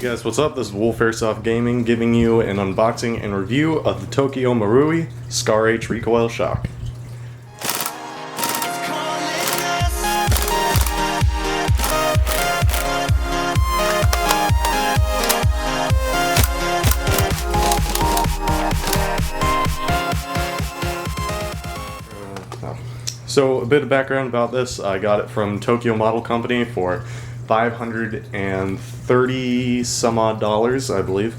guys, what's up? This is Wolf Airsoft Gaming giving you an unboxing and review of the Tokyo Marui Scar H Recoil Shock. So a bit of background about this. I got it from Tokyo Model Company for $530 some odd dollars, I believe.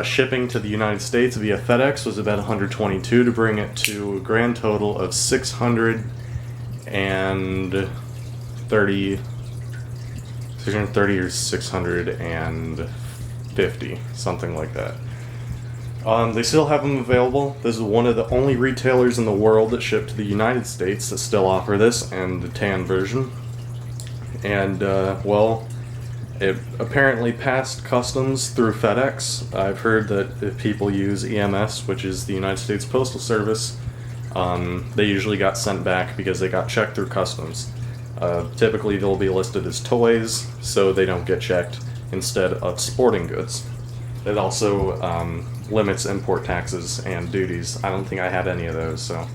Shipping to the United States via FedEx was about $122 to bring it to a grand total of $630 or $650, something like that. They still have them available. This is one of the only retailers in the world that ship to the United States that still offer this and the tan version. And, well, it apparently passed customs through FedEx. I've heard that if people use EMS, which is the United States Postal Service, they usually got sent back because they got checked through customs. Typically they'll be listed as toys, so they don't get checked instead of sporting goods. It also limits import taxes and duties. I don't think I had any of those, so...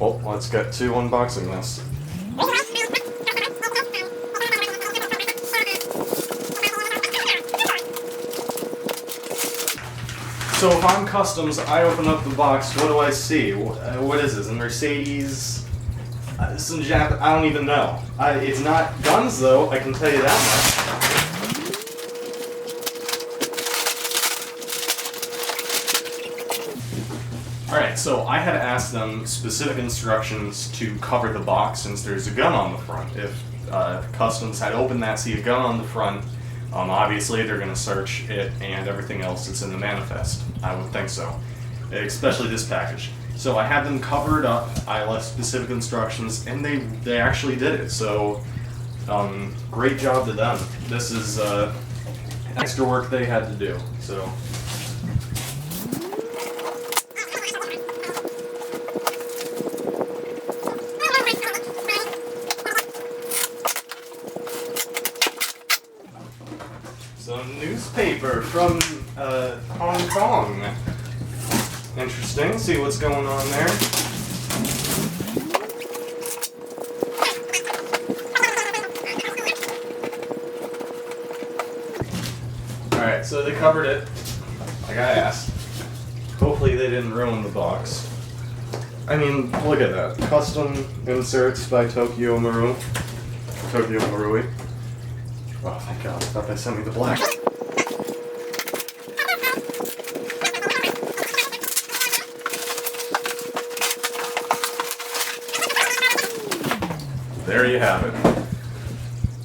Well, let's get to unboxing this. So if I'm customs, I open up the box, what do I see? What is this, a Mercedes? Some Jap... I don't even know. It's not guns though, I can tell you that much. Alright, so I had asked them specific instructions to cover the box since there's a gun on the front. If customs had opened that, see a gun on the front, obviously they're going to search it and everything else that's in the manifest. I would think so. Especially this package. So I had them cover it up, I left specific instructions, and they actually did it. So, great job to them. This is extra work they had to do. So. Some newspaper from Hong Kong. Interesting. See what's going on there. Alright, so they covered it, like I asked. Hopefully they didn't ruin the box. I mean, look at that. Custom inserts by Tokyo Marui. Oh, thank God. I thought they sent me the black. There you have it.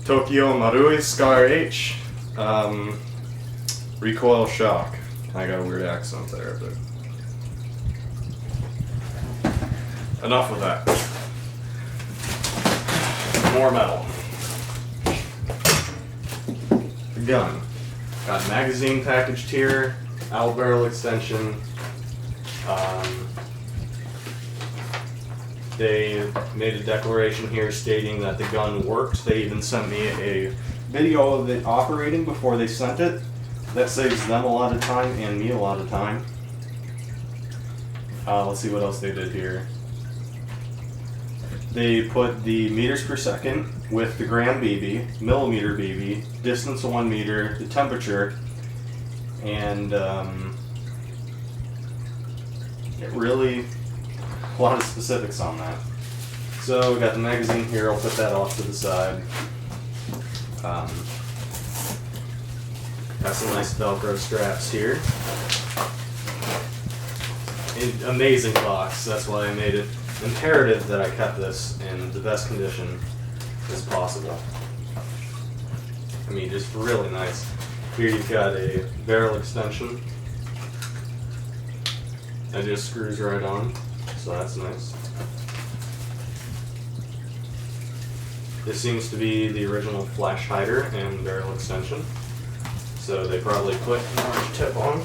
Tokyo Marui Scar H. Recoil Shock. I got a weird accent there, but... Enough with that. More metal. Gun. Got a magazine packaged here, out barrel extension. They made a declaration here stating that the gun worked. They even sent me a video of it operating before they sent it. That saves them a lot of time and me a lot of time. Let's see what else they did here. They put the meters per second with the gram BB, millimeter BB, distance of 1 meter, the temperature, and it really a lot of specifics on that. So we got the magazine here. I'll put that off to the side. Got some nice Velcro straps here. Amazing box. That's why I made it imperative that I kept this in the best condition as possible. I mean, just really nice. Here you've got a barrel extension. It just screws right on, so that's nice. This seems to be the original flash hider and barrel extension. So they probably put an orange tip on.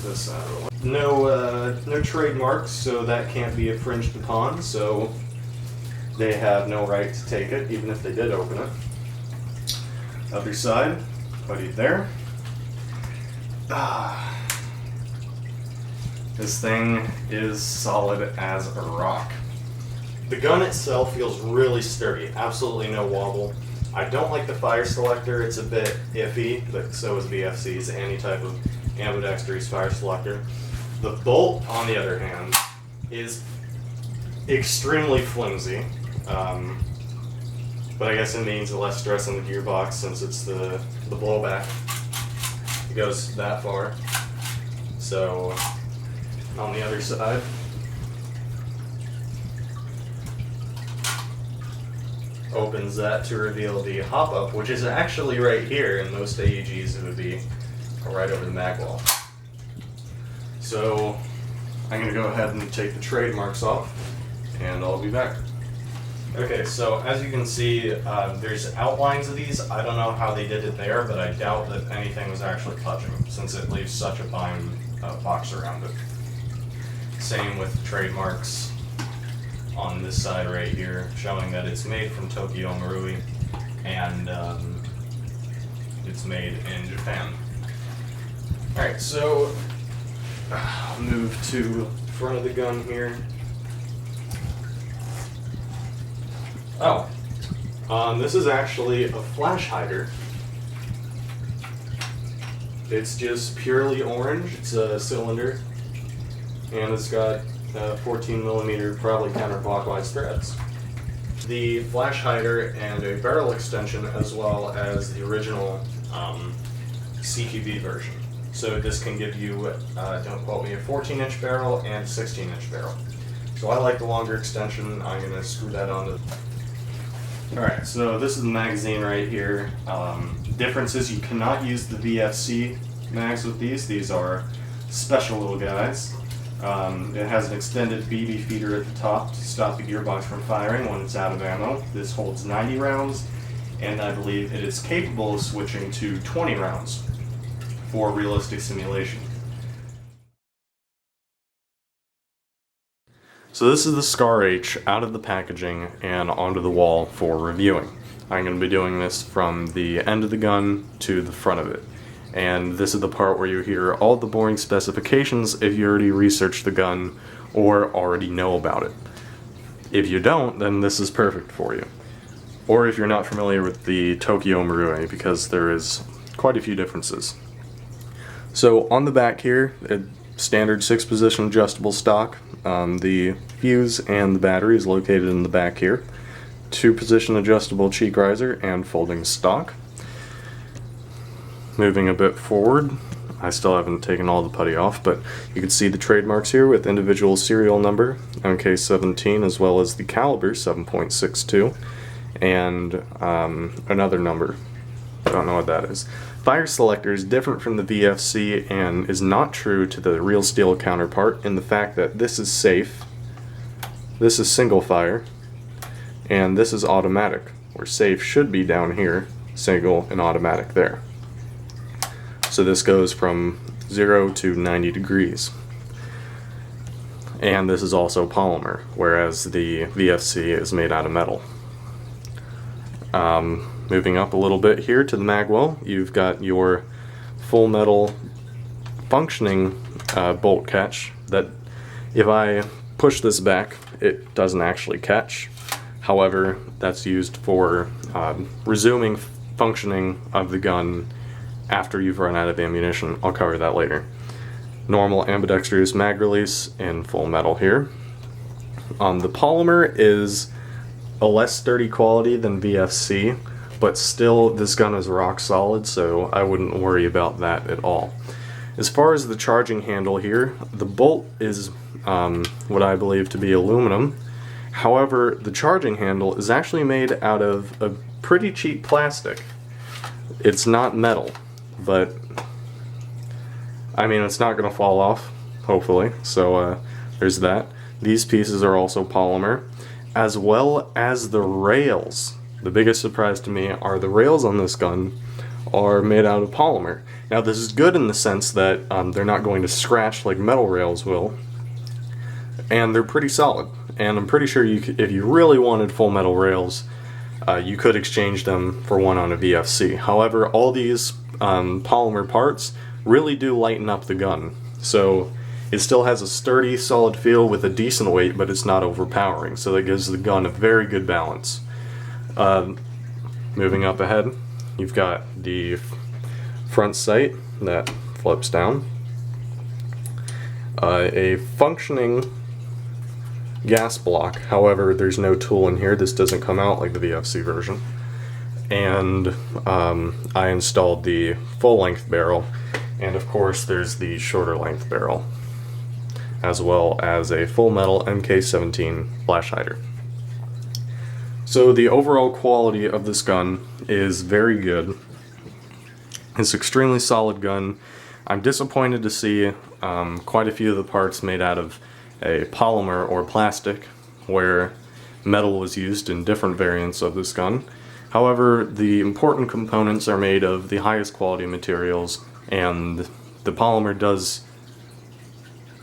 This out of the way. No trademarks, so that can't be infringed upon, so they have no right to take it, even if they did open it. Other side, put it there. This thing is solid as a rock. The gun itself feels really sturdy, absolutely no wobble. I don't like the fire selector, it's a bit iffy, but so is VFC's, any type of ambidextrous fire selector. The bolt, on the other hand, is extremely flimsy, but I guess it means less stress on the gearbox since it's the blowback. It goes that far. So, on the other side, opens that to reveal the hop-up, which is actually right here. In most AEGs it would be right over the mag wall. So I'm going to go ahead and take the trademarks off, and I'll be back. Okay, so as you can see, there's outlines of these. I don't know how they did it there, but I doubt that anything was actually touching, since it leaves such a fine box around it. Same with the trademarks on this side right here, showing that it's made from Tokyo Marui, and it's made in Japan. Alright, so I'll move to the front of the gun here. This is actually a flash hider. It's just purely orange. It's a cylinder, and it's got 14mm, probably counterclockwise threads. The flash hider and a barrel extension, as well as the original CQB version. So this can give you, don't quote me, a 14-inch barrel and a 16-inch barrel. So I like the longer extension. I'm going to screw that onto. Alright, so this is the magazine right here. Difference is you cannot use the VFC mags with these. These are special little guys. It has an extended BB feeder at the top to stop the gearbox from firing when it's out of ammo. This holds 90 rounds, and I believe it is capable of switching to 20 rounds for realistic simulation. So this is the Scar H out of the packaging and onto the wall for reviewing. I'm going to be doing this from the end of the gun to the front of it. And this is the part where you hear all the boring specifications if you already researched the gun or already know about it. If you don't, then this is perfect for you. Or if you're not familiar with the Tokyo Marui, because there is quite a few differences. So on the back here, a standard 6-position adjustable stock. The fuse and the battery is located in the back here. 2-position adjustable cheek riser and folding stock. Moving a bit forward, I still haven't taken all the putty off, but you can see the trademarks here with individual serial number, MK17, as well as the caliber, 7.62, and another number. I don't know what that is. Fire selector is different from the VFC and is not true to the real steel counterpart in the fact that this is safe, this is single fire, and this is automatic, where safe should be down here, single and automatic there. So this goes from 0 to 90 degrees. And this is also polymer, whereas the VFC is made out of metal. Moving up a little bit here to the magwell, you've got your full metal functioning bolt catch that if I push this back, it doesn't actually catch. However, that's used for resuming functioning of the gun after you've run out of ammunition. I'll cover that later. Normal ambidextrous mag release in full metal here. The polymer is a less sturdy quality than VFC, but still this gun is rock solid, so I wouldn't worry about that at all. As far as the charging handle here, the bolt is what I believe to be aluminum. However, the charging handle is actually made out of a pretty cheap plastic. It's not metal, but I mean, it's not going to fall off, hopefully, so there's that. These pieces are also polymer, as well as the rails. The biggest surprise to me are the rails on this gun are made out of polymer. Now this is good in the sense that they're not going to scratch like metal rails will, and they're pretty solid. And I'm pretty sure if you really wanted full metal rails, you could exchange them for one on a VFC. However, all these polymer parts really do lighten up the gun. So it still has a sturdy, solid feel with a decent weight, but it's not overpowering. So that gives the gun a very good balance. Moving up ahead, you've got the front sight that flips down. A functioning gas block, however there's no tool in here. This doesn't come out like the VFC version. And I installed the full length barrel, and of course there's the shorter length barrel, as well as a full metal MK17 flash hider. So the overall quality of this gun is very good. It's an extremely solid gun. I'm disappointed to see quite a few of the parts made out of a polymer or plastic, where metal was used in different variants of this gun. However, the important components are made of the highest quality materials, and the polymer does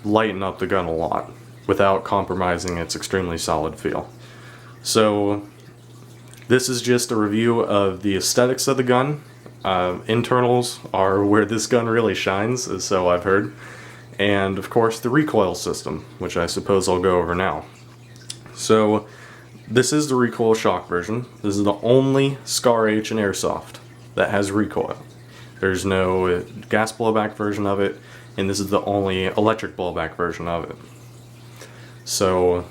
lighten up the gun a lot without compromising its extremely solid feel. So this is just a review of the aesthetics of the gun. Internals are where this gun really shines, so I've heard. And of course the recoil system, which I suppose I'll go over now. So this is the recoil shock version. This is the only Scar H in Airsoft that has recoil. There's no gas blowback version of it, and this is the only electric blowback version of it. So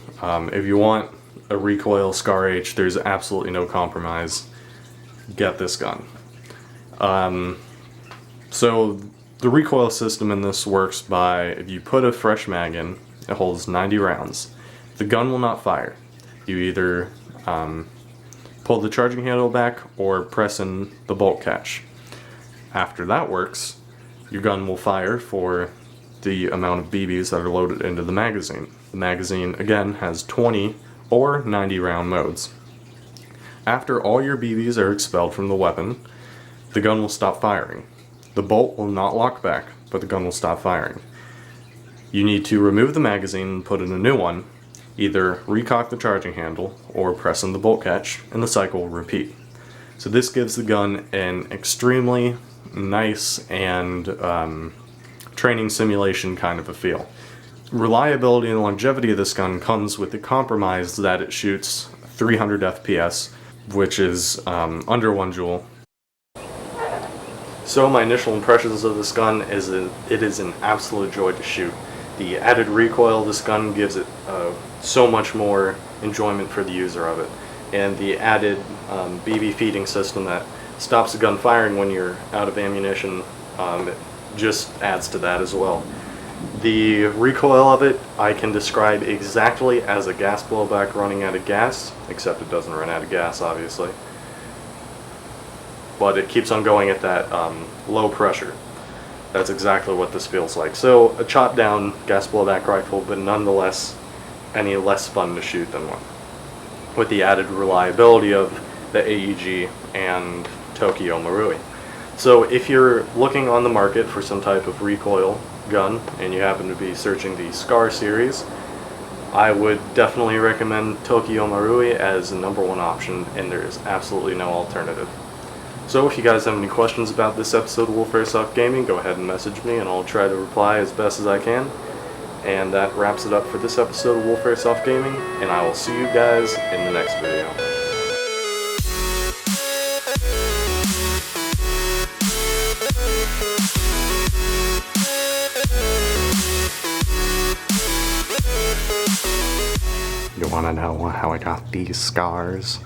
if you want a recoil Scar H, there's absolutely no compromise. Get this gun. So the recoil system in this works by, if you put a fresh mag in, it holds 90 rounds. The gun will not fire. You either pull the charging handle back or press in the bolt catch. After that works, your gun will fire for the amount of BBs that are loaded into the magazine. The magazine, again, has 20 or 90 round modes. After all your BBs are expelled from the weapon, the gun will stop firing. The bolt will not lock back, but the gun will stop firing. You need to remove the magazine and put in a new one, either recock the charging handle or press in the bolt catch, and the cycle will repeat. So this gives the gun an extremely nice and training simulation kind of a feel. Reliability and longevity of this gun comes with the compromise that it shoots 300 FPS, which is under 1 joule. So my initial impressions of this gun is that it is an absolute joy to shoot. The added recoil of this gun gives it so much more enjoyment for the user of it. And the added BB feeding system that stops the gun firing when you're out of ammunition it just adds to that as well. The recoil of it I can describe exactly as a gas blowback running out of gas, except it doesn't run out of gas obviously. But it keeps on going at that low pressure. That's exactly what this feels like. So a chopped down gas blowback rifle, but nonetheless any less fun to shoot than one, with the added reliability of the AEG and Tokyo Marui. So if you're looking on the market for some type of recoil gun and you happen to be searching the Scar series, I would definitely recommend Tokyo Marui as the #1 option, and there is absolutely no alternative. So if you guys have any questions about this episode of Wolf Airsoft Gaming, go ahead and message me and I'll try to reply as best as I can. And that wraps it up for this episode of Wolf Airsoft Gaming, and I will see you guys in the next video. You wanna know how I got these scars?